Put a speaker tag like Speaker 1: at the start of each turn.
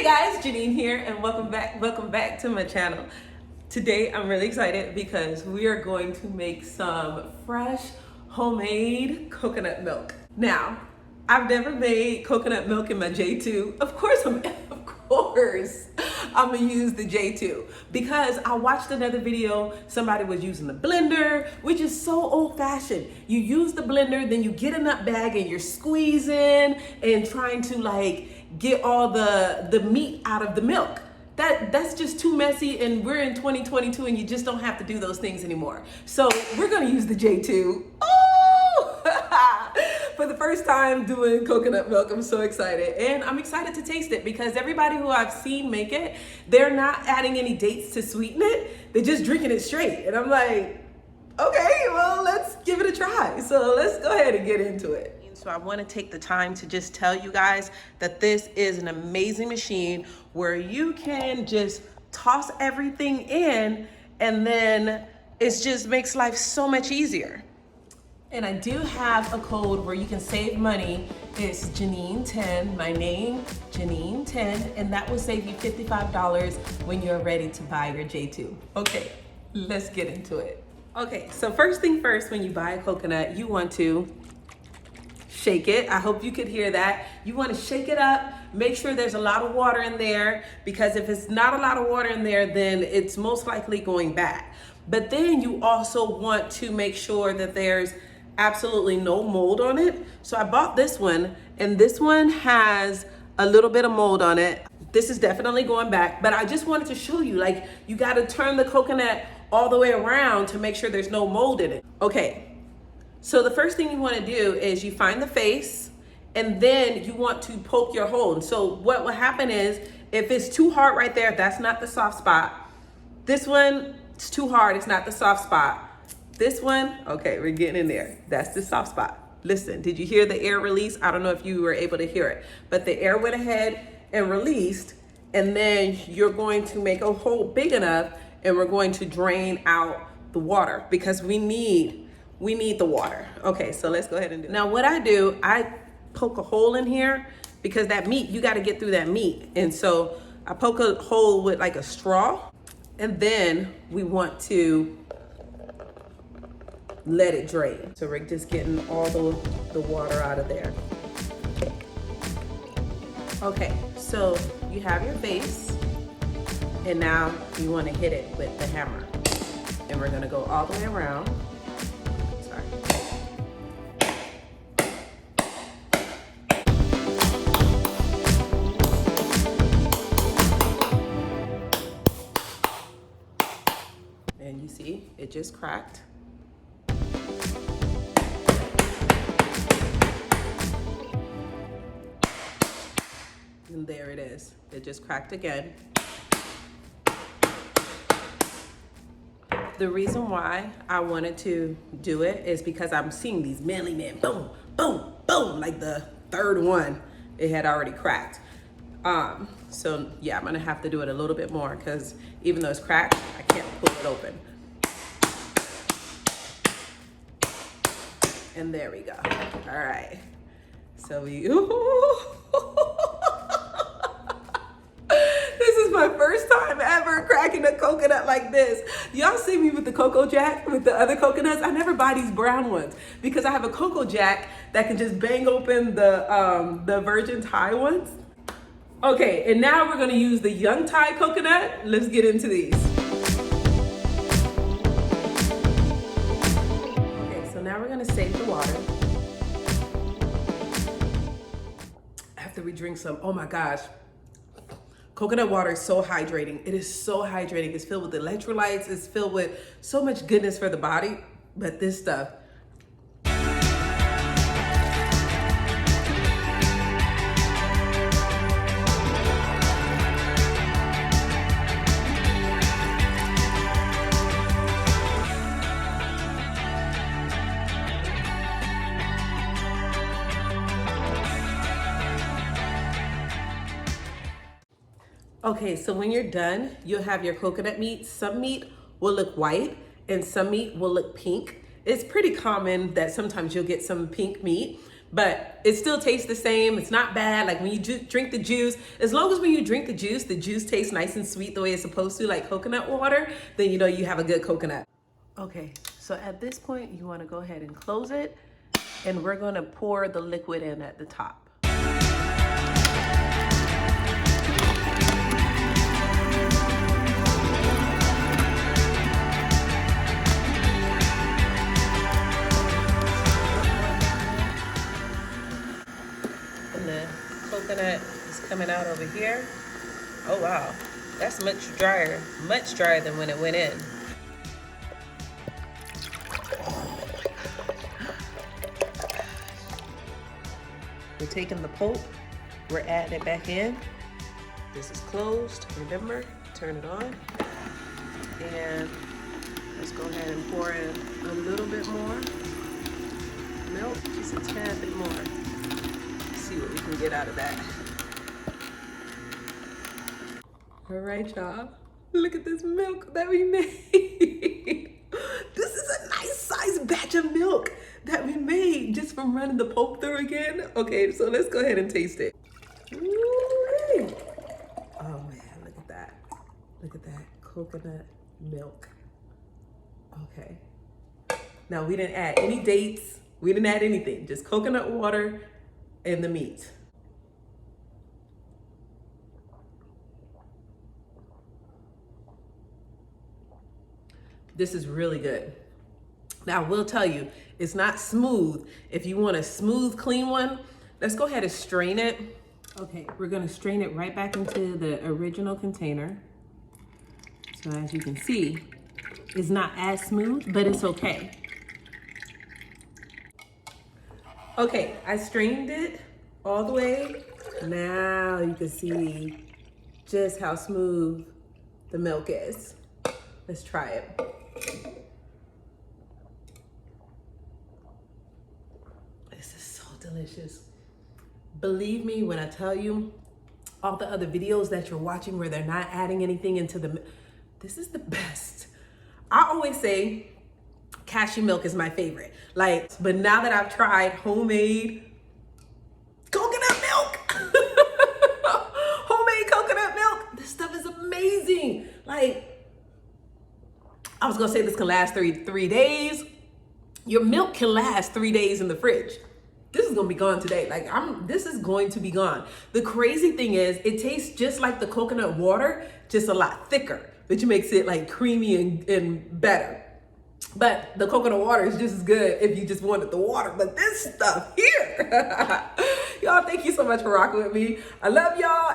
Speaker 1: Hey guys, Janine here, and welcome back to my channel. Today I'm really excited because we are going to make some fresh homemade coconut milk. Now, I've never made coconut milk in my J2. Of course I'm gonna use the J2 because I watched another video, somebody was using the blender, which is so old-fashioned. You use the blender, then you get a nut bag and you're squeezing and trying to like get all the meat out of the milk. That's just too messy, and we're in 2022 and you just don't have to do those things anymore. So we're gonna use the J2. For the first time doing coconut milk, I'm so excited. And I'm excited to taste it because everybody who I've seen make it, they're not adding any dates to sweeten it. They're just drinking it straight. And I'm like, okay, well, let's give it a try. So let's go ahead and get into it. So I want to take the time to just tell you guys that this is an amazing machine where you can just toss everything in, and then it just makes life so much easier. And I do have a code where you can save money. It's Janine10, my name, Janine10, and that will save you $55 when you're ready to buy your J2. Okay, let's get into it. Okay, so first thing first, when you buy a coconut, you want to shake it. I hope you could hear that. You want to shake it up, make sure there's a lot of water in there, because if it's not a lot of water in there, then it's most likely going bad. But then you also want to make sure that there's absolutely no mold on it. So I bought this one, and this one has a little bit of mold on it. This is definitely going back, but I just wanted to show you, like, you got to turn the coconut all the way around to make sure there's no mold in it. Okay, so the first thing you want to do is you find the face, and then you want to poke your hole. And so what will happen is, if it's too hard right there, that's not the soft spot. This one, it's too hard, it's not the soft spot. This one, okay, we're getting in there. That's the soft spot. Listen, did you hear the air release? I don't know if you were able to hear it, but the air went ahead and released, and then you're going to make a hole big enough, and we're going to drain out the water because we need the water. Okay, so let's go ahead and do it. Now what I do, I poke a hole in here because that meat, you got to get through that meat. And so I poke a hole with like a straw, and then we want to let it drain. So we're just getting all the water out of there. Okay, so you have your face, and now you want to hit it with the hammer. And we're gonna go all the way around. Sorry. And you see, it just cracked. And there it is. It just cracked again. The reason why I wanted to do it is because I'm seeing these manly men, boom, boom, boom, like the third one, it had already cracked. So yeah, I'm gonna have to do it a little bit more because even though it's cracked, I can't pull it open. And there we go. All right. So this is my first time ever cracking a coconut like this. Y'all see me with the Cocoa Jack, with the other coconuts. I never buy these brown ones because I have a Cocoa Jack that can just bang open the Virgin Thai ones. Okay, and now we're gonna use the young Thai coconut. Let's get into these. Okay, so now we're gonna save the water. After we drink some, oh my gosh. Coconut water is so hydrating. It is so hydrating. It's filled with electrolytes. It's filled with so much goodness for the body. But this stuff, okay, so when you're done, you'll have your coconut meat. Some meat will look white and some meat will look pink. It's pretty common that sometimes you'll get some pink meat, but it still tastes the same. It's not bad. Like when you drink the juice, as long as when you drink the juice tastes nice and sweet the way it's supposed to, like coconut water, then you know you have a good coconut. Okay, so at this point, you want to go ahead and close it, and we're going to pour the liquid in at the top. And the coconut is coming out over here. Oh wow, that's much drier than when it went in. We're taking the pulp, we're adding it back in. This is closed, remember, turn it on. And let's go ahead and pour in a little bit more milk, just a tad bit more. Let's see what we can get out of that. All right, y'all, look at this milk that we made. This is a nice sized batch of milk that we made just from running the pulp through again. Okay, so let's go ahead and taste it. Ooh-wee. Oh man, look at that. Look at that coconut milk. Okay. Now we didn't add any dates. We didn't add anything, just coconut water and the meat. This is really good. Now I will tell you, it's not smooth. If you want a smooth, clean one, let's go ahead and strain it. Okay, we're gonna strain it right back into the original container. So as you can see, it's not as smooth, but it's okay. Okay, I strained it all the way. Now you can see just how smooth the milk is. Let's try it. This is so delicious. Believe me when I tell you, all the other videos that you're watching where they're not adding anything into this is the best. I always say cashew milk is my favorite. But now that I've tried homemade coconut milk, homemade coconut milk, this stuff is amazing. I was gonna say this can last three days. Your milk can last 3 days in the fridge. This is gonna be gone today. This is going to be gone. The crazy thing is, it tastes just like the coconut water, just a lot thicker, which makes it creamy and better. But the coconut water is just as good if you just wanted the water. But this stuff here, y'all, thank you so much for rocking with me. I love y'all.